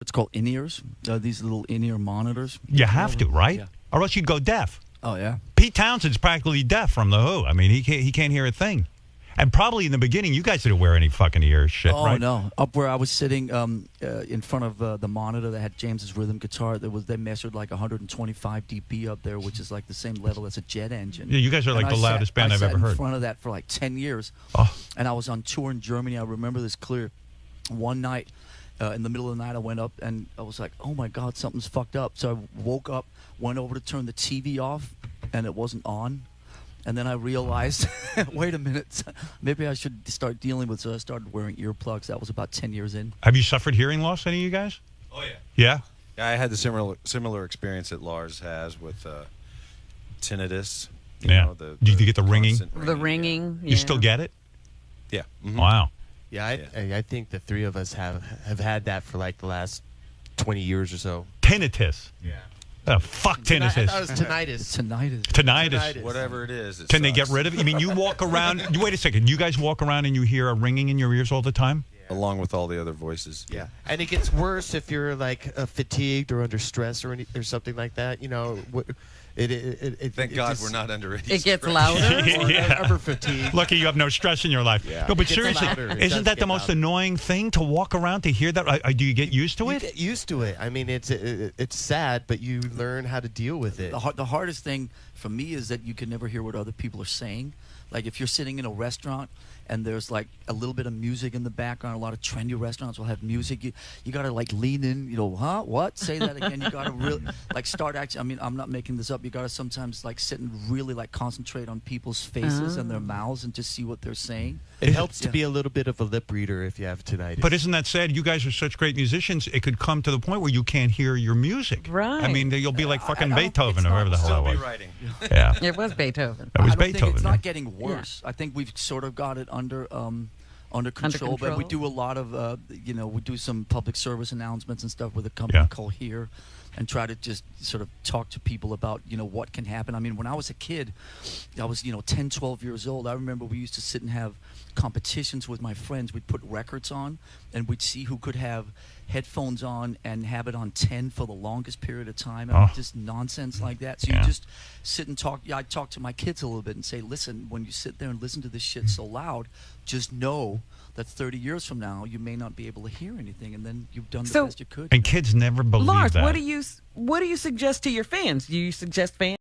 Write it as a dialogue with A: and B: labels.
A: It's called in-ears. These little in-ear monitors.
B: You have to, right?
A: Yeah.
B: Or else you'd go deaf.
A: Oh, yeah.
B: Pete Townshend's practically deaf from The Who. I mean, he can't hear a thing. And probably in the beginning, you guys didn't wear any fucking ear shit, right?
A: Oh, no. Up where I was sitting in front of the monitor that had James's rhythm guitar, they measured like 125 dB up there, which is like the same level as a jet engine.
B: Yeah, you guys are like the loudest band I've ever heard.
A: I sat in front of that for like 10 years.
B: Oh.
A: And I was on tour in Germany. I remember this clear. One night, in the middle of the night, I went up and I was like, oh my God, something's fucked up. So I woke up, went over to turn the TV off, and it wasn't on. And then I realized, wait a minute, maybe I should start dealing with it. So I started wearing earplugs. That was about 10 years in.
B: Have you suffered hearing loss, any of you guys?
C: Oh, yeah.
B: Yeah?
C: Yeah, I had the similar experience that Lars has with tinnitus. You
B: Yeah.
C: know,
B: Did you get the ringing?
C: constant
D: The ringing.
B: You still get it?
C: Yeah. Mhm.
B: Wow.
E: Yeah, I think the three of us have had that for like the last 20 years or so.
B: Tinnitus.
E: Yeah.
B: Fuck
E: I thought it
B: tinnitus.
E: was tinnitus.
A: Tinnitus.
B: Tinnitus.
C: Whatever it is.
B: Can they get rid of it? I mean, you walk around. Wait a second. You guys walk around and you hear a ringing in your ears all the time?
C: Along with all the other voices.
E: Yeah, and it gets worse if you're like fatigued or under stress or something like that. You know,
C: Thank God we're not under any
D: It gets
C: stress.
D: louder.
B: Yeah.
E: Ever fatigued.
B: Lucky you have no stress in your life.
E: Yeah.
B: No, but
E: It gets
B: seriously,
E: louder. It
B: isn't
E: does
B: that the
E: get
B: most
E: louder.
B: annoying thing to walk around to hear that? Do you get used to
E: You
B: it?
E: get used to it. I mean, it's sad, but you learn how to deal with it.
A: The hardest thing for me is that you can never hear what other people are saying. Like if you're sitting in a restaurant and there's like a little bit of music in the background, a lot of trendy restaurants will have music. You got to like lean in, you know, huh? What? Say that again. You got to really like start acting. I mean, I'm not making this up. You got to sometimes like sit and really like concentrate on people's faces and their mouths and just see what they're saying.
E: It helps to be a little bit of a lip reader if you have tinnitus.
B: But isn't that sad? You guys are such great musicians. It could come to the point where you can't hear your music.
D: Right.
B: I mean, you'll be like fucking
A: I don't-
B: Beethoven
A: it's
B: or
A: not-
B: whoever the hell
C: Still
B: that
C: be
B: was.
C: writing.
B: Yeah.
D: It was Beethoven.
B: That was
A: I don't think
B: Beethoven.
A: it's
B: yeah.
A: not getting worse. I think we've sort of got it under control. But we
D: control?
A: do a lot of, we do some public service announcements and stuff with a company called Here, and try to just sort of talk to people about, what can happen. I mean, when I was a kid, I was, 10, 12 years old. I remember we used to sit and have competitions with my friends. We'd put records on, and we'd see who could have headphones on and have it on 10 for the longest period of time. I mean, just nonsense like that. So you just sit and talk. I talk to my kids a little bit and say, listen, when you sit there and listen to this shit so loud, just know that 30 years from now you may not be able to hear anything, and then you've done the best you could.
B: And kids never believe
D: Lars,
B: that.
D: what do you suggest to your fans? Do you suggest fans